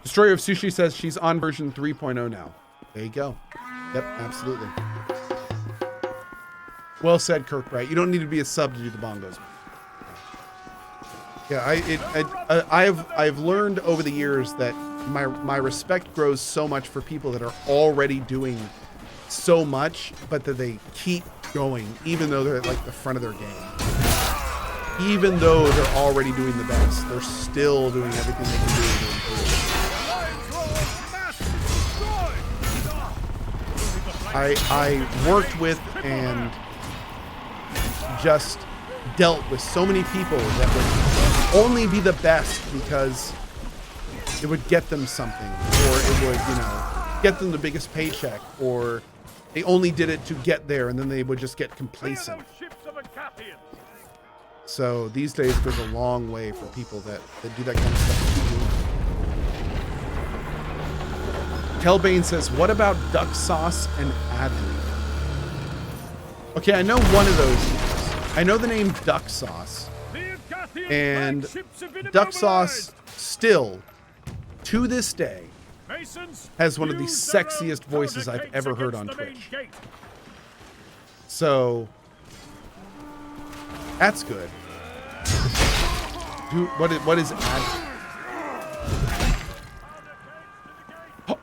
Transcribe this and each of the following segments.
Destroyer of Sushi says she's on version 3.0 now. There you go. Yep, absolutely. Well said, Kirkbright. You don't need to be a sub to do the bongos. Yeah, I've learned over the years that my respect grows so much for people that are already doing so much, but that they keep going, even though they're at like the front of their game. Even though they're already doing the best, they're still doing everything they can do to improve. I worked with and just dealt with so many people that would only be the best because it would get them something, or it would, you know, get them the biggest paycheck, or they only did it to get there and then they would just get complacent. So these days it goes a long way for people that do that kind of stuff. Telbane says, what about duck sauce and Adley? Okay, I know one of those names. I know the name duck sauce. And duck sauce still, to this day, has one of the sexiest voices I've ever heard on Twitch. So that's good. Dude, what is Adri?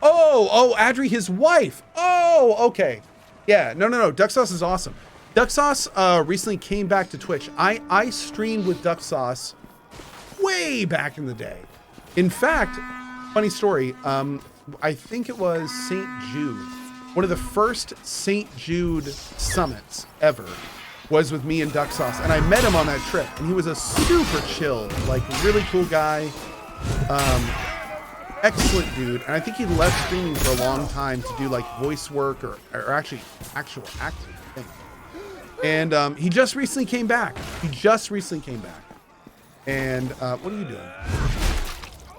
Oh, Adri, his wife. Oh, okay. Yeah, no. Duck Sauce is awesome. Duck Sauce recently came back to Twitch. I streamed with Duck Sauce way back in the day. In fact, funny story, I think it was St. Jude. One of the first St. Jude summits ever was with me and Duck Sauce, and I met him on that trip, and he was a super chill, like really cool guy, excellent dude. And I think he left streaming for a long time to do like voice work or actually actual acting, I think. And he just recently came back. And what are you doing?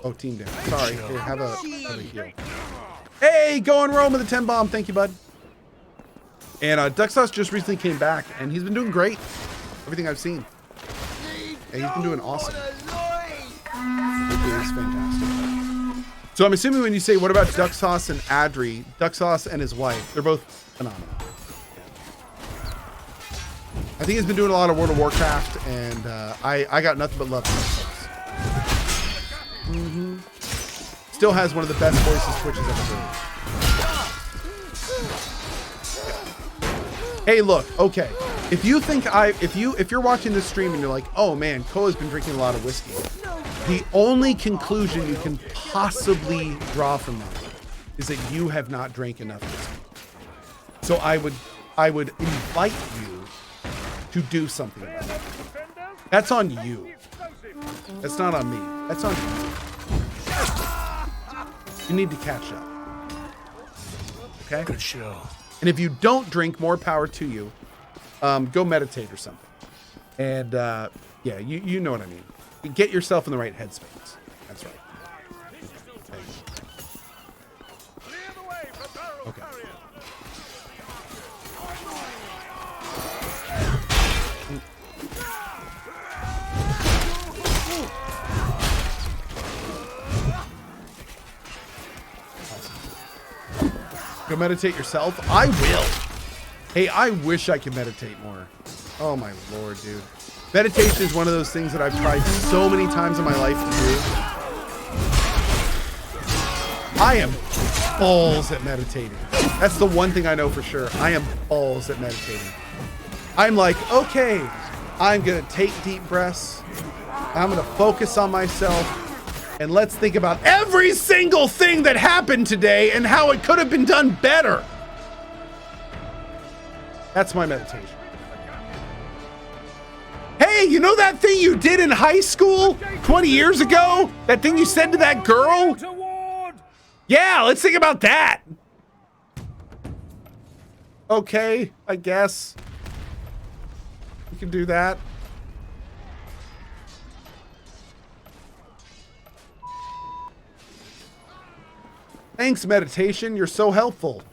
Oh, team down. Sorry. Here, have a heal. Hey, going Rome with a 10 bomb. Thank you, bud. And Duck Sauce just recently came back, and he's been doing great. Everything I've seen. And he's been doing awesome. It is fantastic. So I'm assuming when you say, what about Duck Sauce and Adri, Duck Sauce and his wife, they're both phenomenal. I think he's been doing a lot of World of Warcraft, and I got nothing but love for Duck Sauce. Still has one of the best voices Twitch has ever heard. Hey, look, okay. If you think if you're watching this stream and you're like, oh man, Koa's been drinking a lot of whiskey, the only conclusion you can possibly draw from that is that you have not drank enough whiskey. So I would invite you to do something about it. That's on you. That's not on me. That's on you. You need to catch up. Okay? Good show. And if you don't drink, more power to you. Go meditate or something. And yeah, you know what I mean. Get yourself in the right headspace. That's right. Okay. Go meditate yourself? I will. Hey, I wish I could meditate more. Oh my Lord, dude. Meditation is one of those things that I've tried so many times in my life to do. I am balls at meditating. That's the one thing I know for sure. I am balls at meditating. I'm like, okay, I'm gonna take deep breaths. I'm gonna focus on myself. And let's think about every single thing that happened today and how it could have been done better. That's my meditation. Hey, you know that thing you did in high school 20 years ago? That thing you said to that girl? Yeah, let's think about that. Okay, I guess. You can do that. Thanks, meditation. You're so helpful.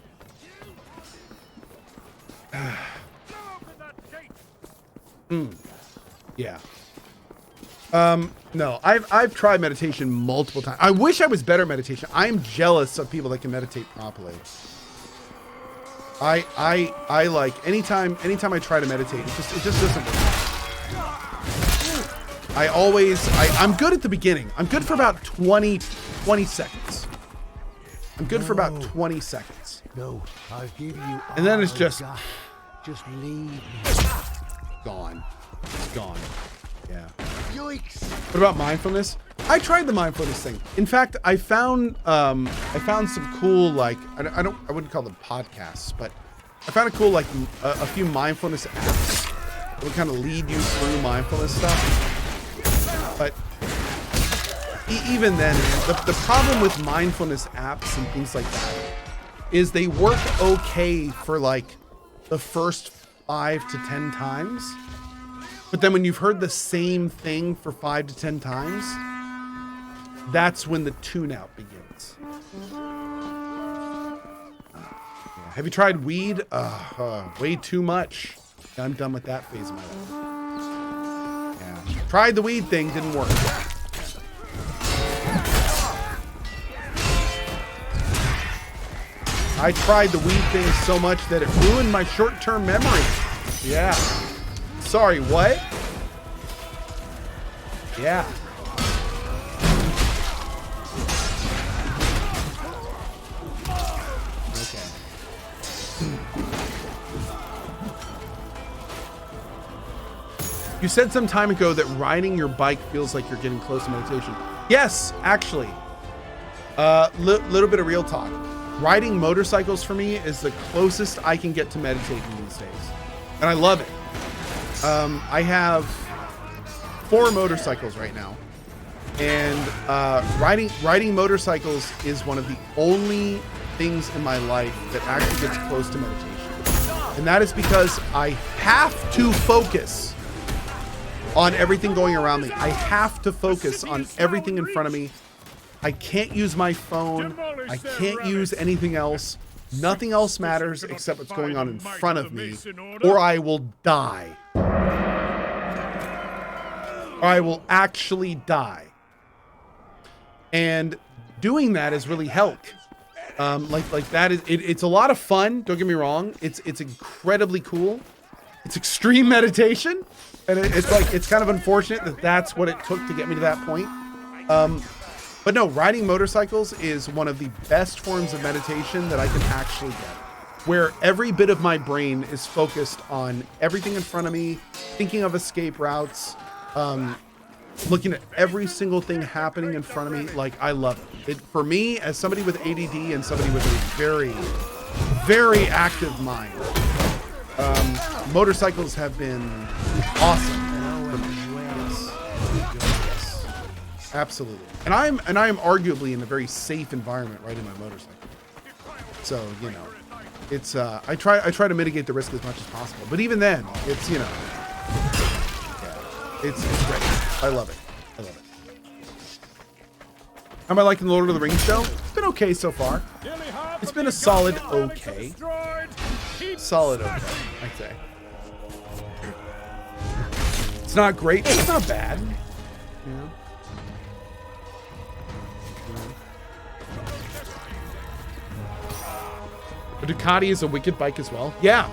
Yeah. No, I've tried meditation multiple times. I wish I was better at meditation. I am jealous of people that can meditate properly. I like anytime I try to meditate, it just doesn't work. I'm good at the beginning. I'm good for about 20 seconds. I'm good for about 20 seconds. No, I'll give you. And then it's just leave me. Gone. It's gone. Yeah. Yikes. What about mindfulness? I tried the mindfulness thing. In fact, I found some cool, like, I wouldn't call them podcasts, but I found a cool, like, a few mindfulness apps that would kind of lead you through mindfulness stuff. But even then, the problem with mindfulness apps and things like that is they work okay for like the first 5 to 10 times. But then when you've heard the same thing for 5 to 10 times, that's when the tune-out begins. Have you tried weed? Way too much. I'm done with that phase of my life. Yeah. Tried the weed thing, didn't work. I tried the weed thing so much that it ruined my short-term memory. Yeah. Sorry, what? Yeah. Okay. You said some time ago that riding your bike feels like you're getting close to meditation. Yes, actually. Little bit of real talk. Riding motorcycles for me is the closest I can get to meditating these days. And I love it. I have 4 motorcycles right now. And riding motorcycles is one of the only things in my life that actually gets close to meditation. And that is because I have to focus on everything going around me. I have to focus on everything in front of me. I can't use my phone. I can't use anything else. Nothing else matters except what's going on in front of me, or I will die. Or I will actually die. And doing that has really helped. Like that is it's a lot of fun. Don't get me wrong. It's incredibly cool. It's extreme meditation, and it's kind of unfortunate that that's what it took to get me to that point. But no, riding motorcycles is one of the best forms of meditation that I can actually get, where every bit of my brain is focused on everything in front of me, thinking of escape routes, looking at every single thing happening in front of me. Like, I love it. For me, as somebody with ADD and somebody with a very, very active mind, motorcycles have been awesome. Yes. Absolutely. And I am arguably in a very safe environment riding my motorcycle. So, you know, it's I try to mitigate the risk as much as possible. But even then, it's, you know, yeah, it's great. I love it. I love it. How am I liking the Lord of the Rings show? It's been okay so far. It's been a solid okay. Solid okay, I'd say. It's not great, but it's not bad. You know? A Ducati is a wicked bike as well. Yeah.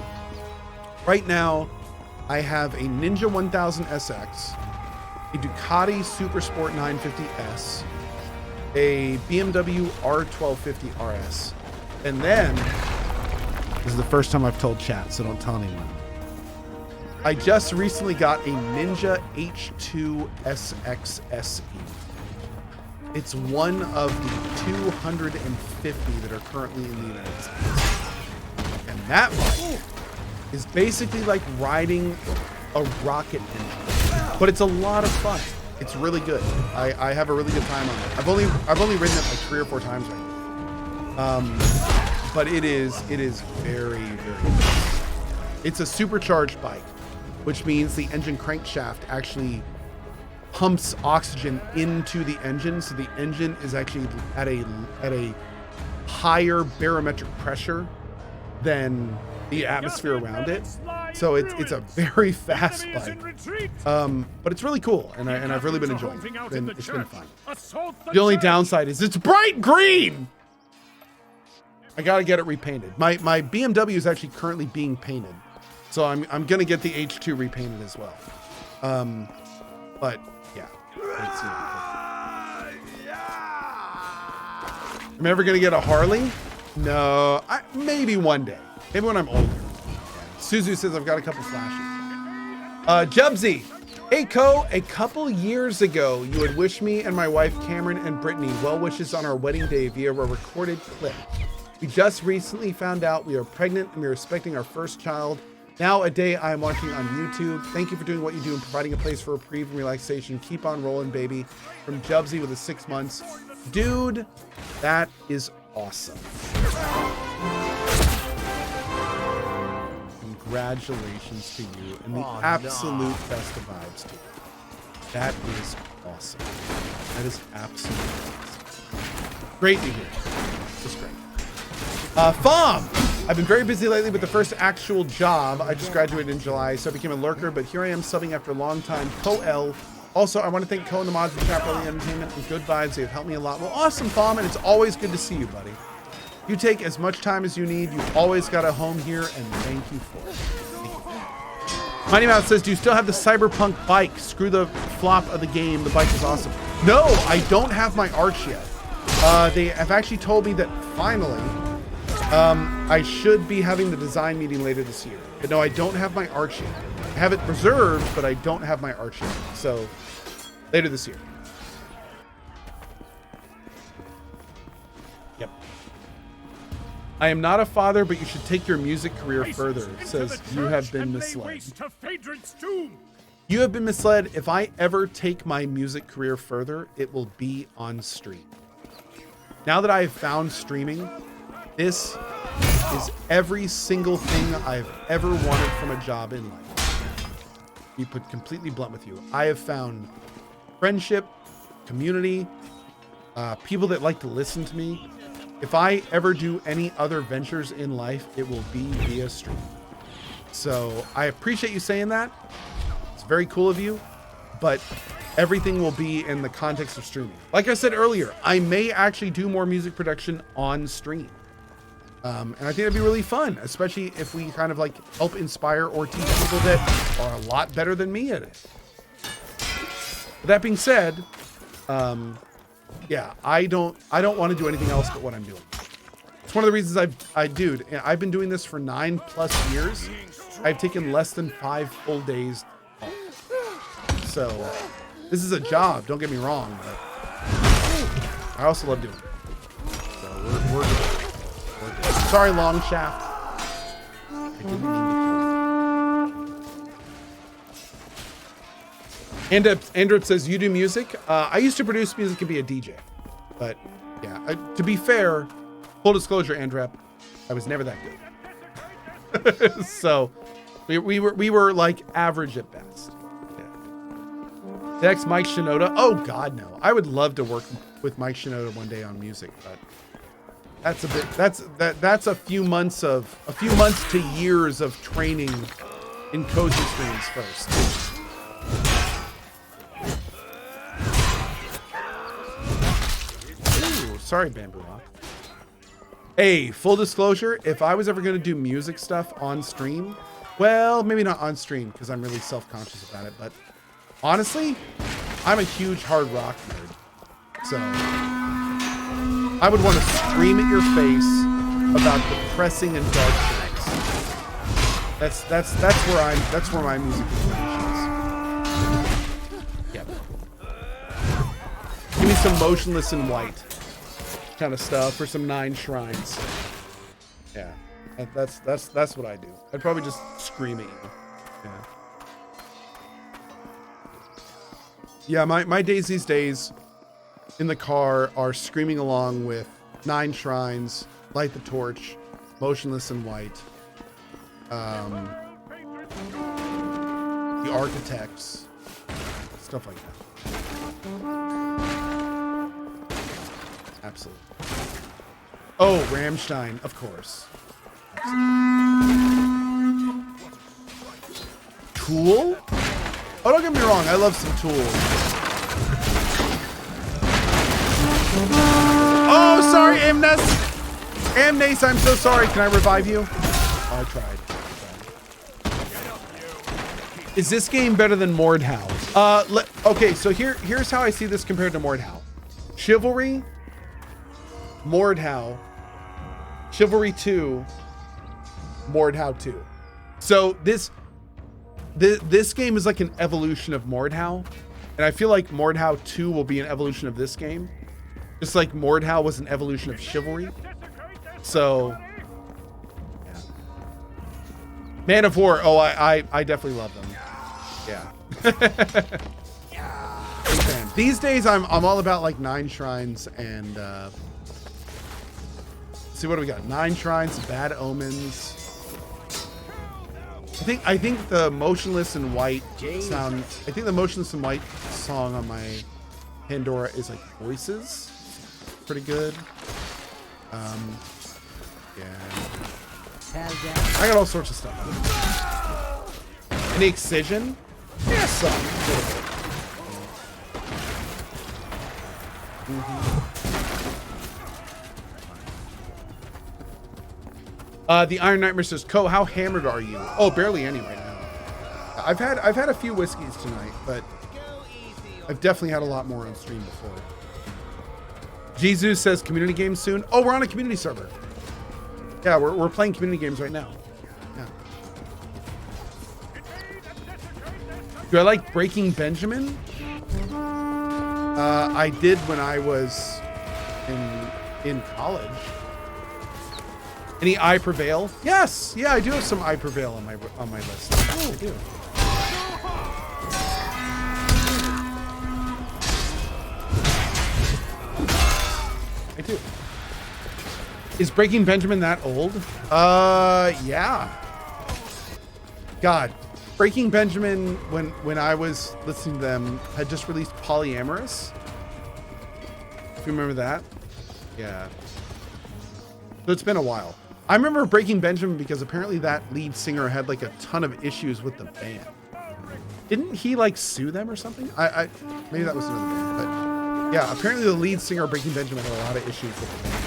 Right now, I have a Ninja 1000 SX, a Ducati Super Sport 950S, a BMW R1250 RS, and then, this is the first time I've told chat, so don't tell anyone. I just recently got a Ninja H2 SX SE. It's one of the 250 that are currently in the United States. And that bike is basically like riding a rocket engine, but it's a lot of fun. It's really good. I have a really good time on it. I've only ridden it like 3 or 4 times right now. But it is very, very good. It's a supercharged bike, which means the engine crankshaft actually pumps oxygen into the engine, so the engine is actually at a higher barometric pressure than the atmosphere around it. So it's a very fast bike, but it's really cool, and I've really been enjoying it. It's been fun. The only downside is it's bright green. I gotta get it repainted. My BMW is actually currently being painted, so I'm gonna get the H2 repainted as well. But yeah, let's see. I'm ever gonna get a Harley? No, maybe one day. Maybe when I'm older. Suzu says I've got a couple flashes. Jubsy, hey Co, a couple years ago, you had wished me and my wife Cameron and Brittany well wishes on our wedding day via a recorded clip. We just recently found out we are pregnant and we are expecting our first child. Now a day I am watching on YouTube. Thank you for doing what you do and providing a place for reprieve and relaxation. Keep on rolling, baby. From Jubsy with a 6 months. Dude, that is awesome. Congratulations to you and the absolute best of vibes to you. That is awesome. That is absolutely awesome. Great to hear. Just great. Fom! I've been very busy lately with the first actual job. I just graduated in July, so I became a lurker, but here I am subbing after a long time. Co-L. Also, I want to thank Co and the mods and chat for all the entertainment and good vibes. They have helped me a lot. Well, awesome, Fom, and it's always good to see you, buddy. You take as much time as you need. You've always got a home here, and thank you for it. Mighty Mouse says, do you still have the Cyberpunk bike? Screw the flop of the game. The bike is awesome. No, I don't have my arch yet. They have actually told me that finally, I should be having the design meeting later this year. But no, I don't have my arch yet. I have it reserved, but I don't have my arch yet. So, later this year. Yep. I am not a father, but you should take your music career further. It says, you have been misled. You have been misled. If I ever take my music career further, it will be on stream. Now that I have found streaming, this is every single thing I've ever wanted from a job in life. Be put completely blunt with you. I have found friendship, community, people that like to listen to me. If I ever do any other ventures in life, it will be via stream. So I appreciate you saying that. It's very cool of you, but everything will be in the context of streaming. Like I said earlier, I may actually do more music production on stream. And I think it'd be really fun, especially if we kind of like help inspire or teach people that are a lot better than me at it. With that being said, yeah, I don't want to do anything else but what I'm doing. It's one of the reasons I've been doing this for 9+ years. I've taken less than 5 full days off. So this is a job, don't get me wrong, but I also love doing it. So we're good. Sorry, Long Shaft. I didn't mean to kill you. Andrew says, you do music? I used to produce music and be a DJ. But, yeah. To be fair, full disclosure, Andrep, I was never that good. So, we were like average at best. Yeah. Next, Mike Shinoda. Oh, God, no. I would love to work with Mike Shinoda one day on music, but that's a bit. That's a few months to years of training in cozy streams first. Ooh, sorry, Bamboo Rock. Hey, full disclosure, if I was ever going to do music stuff on stream, well, maybe not on stream because I'm really self-conscious about it, but honestly, I'm a huge hard rock nerd. So I would want to scream at your face about depressing and dark things. That's where my music is. Yeah. Give me some Motionless in White kind of stuff or some 9 Shrines. Yeah. That's what I do. I'd probably just scream at you. Yeah. Yeah, my days these days in the car are screaming along with 9 Shrines, Light the Torch, Motionless in White, The Architects, stuff like that. Absolutely. Oh, Rammstein, of course. Absolutely. Tool? Oh, don't get me wrong. I love some Tool. Oh, sorry, Amnes. Amnes, I'm so sorry. Can I revive you? Oh, I tried. Is this game better than Mordhau? Okay, so here's how I see this compared to Mordhau. Chivalry, Mordhau, Chivalry 2, Mordhau 2. So this game is like an evolution of Mordhau, and I feel like Mordhau 2 will be an evolution of this game, just like Mordhau was an evolution of Chivalry. So, yeah. Man of War. Oh, I definitely love them. Yeah. These days, I'm all about like 9 shrines and see what do we got? 9 shrines, Bad Omens. I think the Motionless in White sound. I think the Motionless in White song on my Pandora is like Voices. Pretty good. Yeah. I got all sorts of stuff. Any Excision? Yeah, some. The Iron Nightmare says, "Co, how hammered are you?" Oh, barely any right now. I've had a few whiskeys tonight, but I've definitely had a lot more on stream before. Jesus says, "Community games soon." Oh, we're on a community server. Yeah, we're playing community games right now. Yeah. Do I like Breaking Benjamin? I did when I was in college. Any I Prevail? Yes. Yeah, I do have some I Prevail on my list. Oh, I do. I do. Is Breaking Benjamin that old? Yeah. God, Breaking Benjamin, when I was listening to them, had just released Polyamorous. If you remember that? Yeah. So it's been a while. I remember Breaking Benjamin because apparently that lead singer had like a ton of issues with the band. Didn't he like sue them or something? I maybe that was another band, but yeah, apparently the lead singer of Breaking Benjamin had a lot of issues with the band,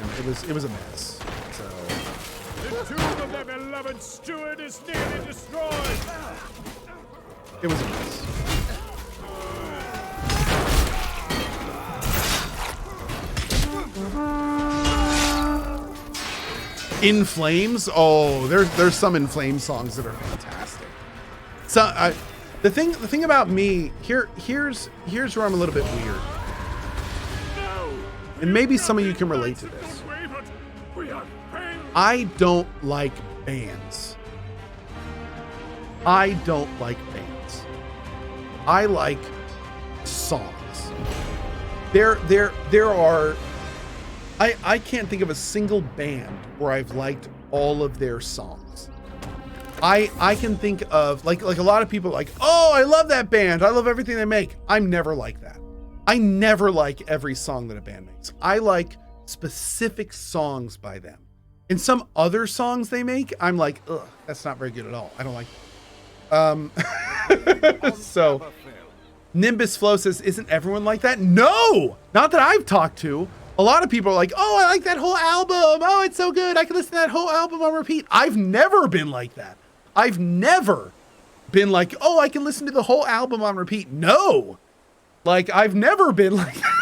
and it was a mess. So the tomb of their beloved steward is nearly destroyed. It was a mess. In Flames? Oh, there's some In Flames songs that are fantastic. So the thing about me here's where I'm a little bit weird, and maybe some of you can relate to this. I don't like bands. I don't like bands. I like songs. There are. I can't think of a single band where I've liked all of their songs. I can think of like a lot of people are like, oh, I love that band. I love everything they make. I'm never like that. I never like every song that a band makes. I like specific songs by them. And some other songs they make, I'm like, ugh, that's not very good at all. I don't like it. So Nimbus Flow says, isn't everyone like that? No, not that I've talked to. A lot of people are like, oh, I like that whole album. Oh, it's so good. I can listen to that whole album on repeat. I've never been like that. I've never been like, oh, I can listen to the whole album on repeat. No, like I've never been like that.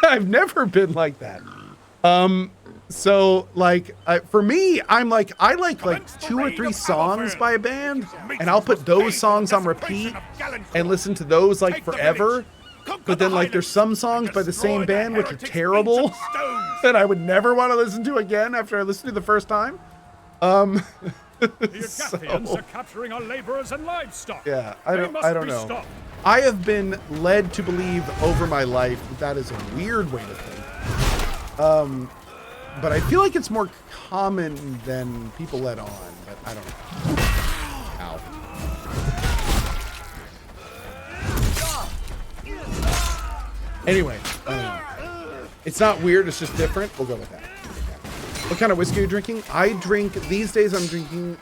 I've never been like that. So like for me, I'm like, I like 2 or 3 songs by a band, and I'll put those songs on repeat and listen to those like forever. But then like there's some songs by the same band which are terrible that I would never want to listen to again after I listened to the first time. The Agathians are capturing our laborers and livestock. Yeah, I don't know. Stopped. I have been led to believe over my life that is a weird way to think. But I feel like it's more common than people let on, but I don't know. Ow. Anyway, it's not weird, it's just different. We'll go with that. What kind of whiskey are you drinking? These days I'm drinking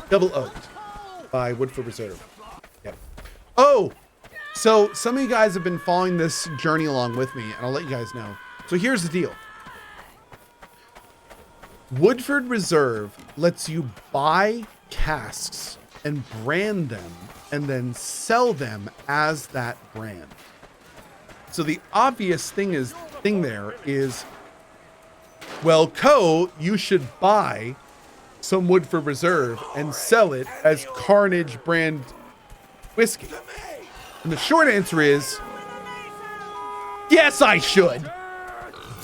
double oaked. by Woodford Reserve. Yep. Oh, so some of you guys have been following this journey along with me, and I'll let you guys know. So here's the deal. Woodford Reserve lets you buy casks and brand them and then sell them as that brand. So the obvious thing there is, well, you should buy some Woodford Reserve and sell it as Carnage brand whiskey. And the short answer is, yes, I should.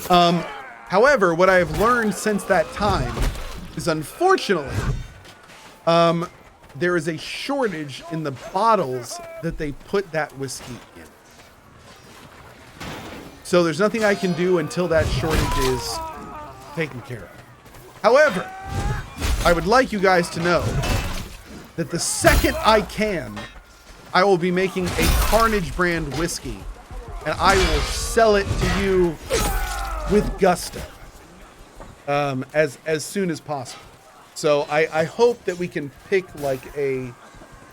However, what I have learned since that time is, unfortunately, there is a shortage in the bottles that they put that whiskey in. So there's nothing I can do until that shortage is taken care of. However, I would like you guys to know that the second I can, I will be making a Carnage brand whiskey, and I will sell it to you with gusto, as soon as possible. So I hope that we can pick like an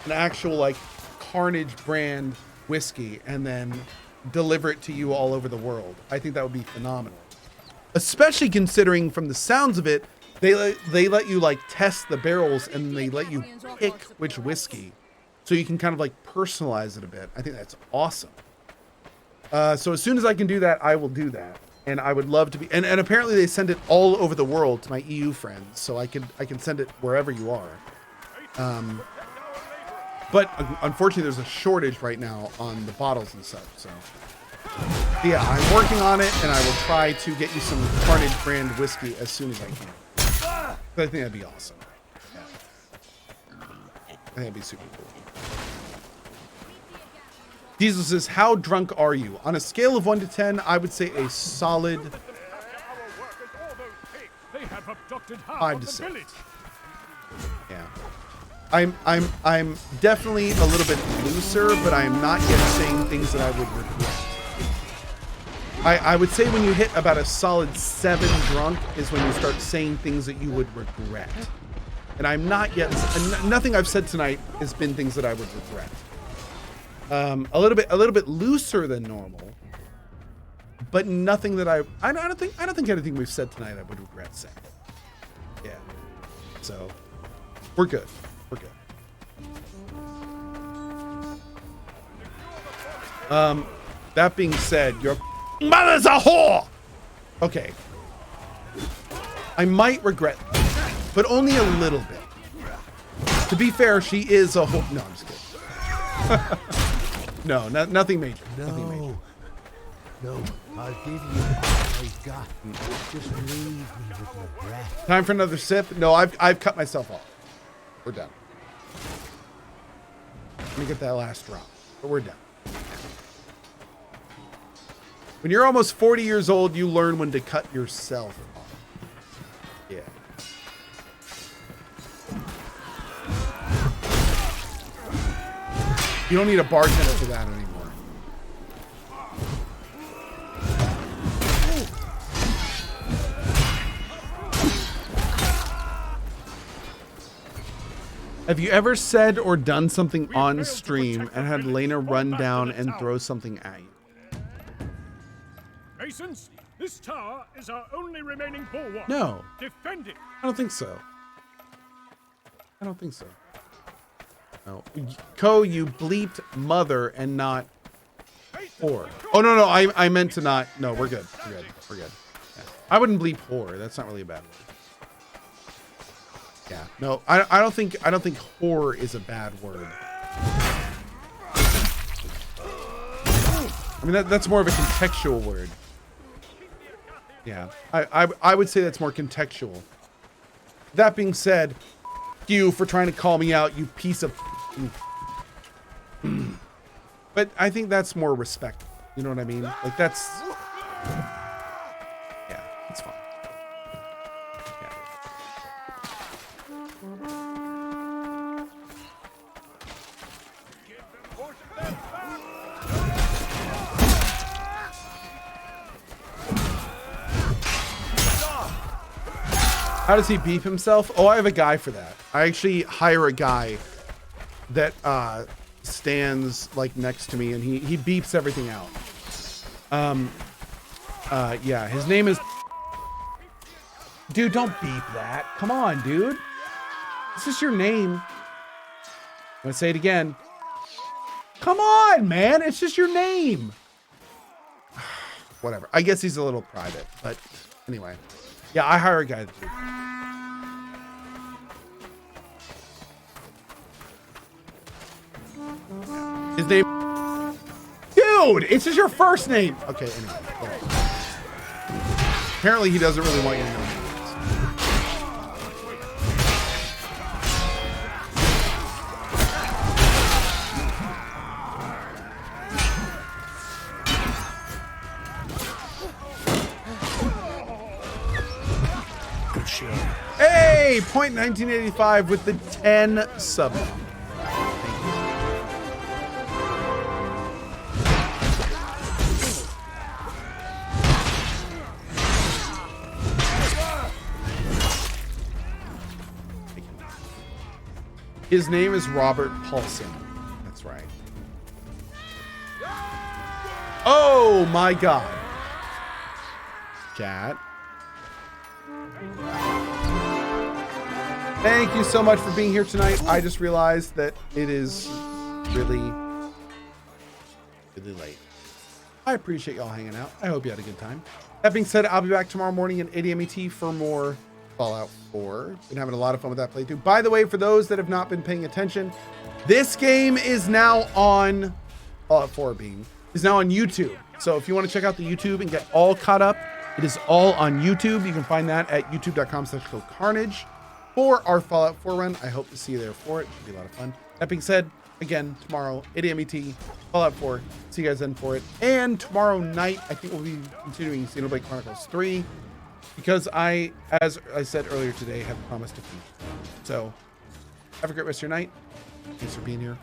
actual like Carnage brand whiskey and then deliver it to you all over the world. I think that would be phenomenal, especially considering from the sounds of it, they let you like test the barrels and they let you pick which whiskey, so you can kind of like personalize it a bit. I think that's awesome. So as soon as I can do that, I will do that. And I would love to be, and apparently they send it all over the world to my EU friends, so I can send it wherever you are. But unfortunately, there's a shortage right now on the bottles and such. So yeah, I'm working on it, and I will try to get you some Carnage brand whiskey as soon as I can. But I think that'd be awesome. Yeah. I think that'd be super cool. Diesel says, how drunk are you? On a scale of 1 to 10, I would say a solid 5 to 6. Yeah. I'm definitely a little bit looser, but I am not yet saying things that I would regret. I would say when you hit about a solid 7 drunk is when you start saying things that you would regret. And I'm not yet, nothing I've said tonight has been things that I would regret. A little bit looser than normal, but nothing that I don't think anything we've said tonight I would regret saying. Yeah. So we're good. We're good. That being said, your mother's a whore. Okay. I might regret that, but only a little bit. To be fair, she is a whore. No, I'm just kidding. No, nothing major. Nothing major. No, I'll give you all I got. Just leave me with regret. Time for another sip? No, I've cut myself off. We're done. Let me get that last drop, but we're done. When you're almost 40 years old, you learn when to cut yourself off. Yeah. You don't need a bartender for that anymore. Have you ever said or done something on stream and had Lena run down and throw something at you? Masons, this tower is our only remaining bulwark. No. Defend it. I don't think so. I don't think so. No. Co, you bleeped mother and not whore. Oh, no, I meant to not. No, we're good. We're good. We're good. Yeah. I wouldn't bleep whore. That's not really a bad word. Yeah. No, I don't think whore is a bad word. I mean, that's more of a contextual word. Yeah. I would say that's more contextual. That being said, you for trying to call me out, you piece of. But I think that's more respectful. You know what I mean? Like that's. Yeah, it's fine. Yeah. How does he beep himself? Oh, I have a guy for that. I actually hire a guy that stands like next to me, and he beeps everything out. Yeah, his name is. Dude, don't beep that. Come on, dude. This is your name. I'm gonna say it again. Come on, man. It's just your name. Whatever. I guess he's a little private, but anyway. Yeah, I hire a guy to do. His name. Dude, it's just your first name. Okay, anyway. Whatever. Apparently, he doesn't really want you to know. Hey, point 1985 with the 10 sub. His name is Robert Paulson. That's right. Oh my God. Cat. Thank you so much for being here tonight. I just realized that it is really, really late. I appreciate y'all hanging out. I hope you had a good time. That being said, I'll be back tomorrow morning at 8 a.m. ET for more Fallout 4. Been having a lot of fun with that playthrough. By the way, for those that have not been paying attention, this game is now on Fallout 4 is now on YouTube. So if you want to check out the YouTube and get all caught up, it is all on YouTube. You can find that at youtube.com/CohhCarnage for our Fallout 4 run. I hope to see you there for it. Should be a lot of fun. That being said, again, tomorrow, 8 a.m. ET, Fallout 4. See you guys then for it. And tomorrow night, I think we'll be continuing Xenoblade Chronicles 3 because I, as I said earlier today, have promised to finish. So have a great rest of your night. Thanks for being here.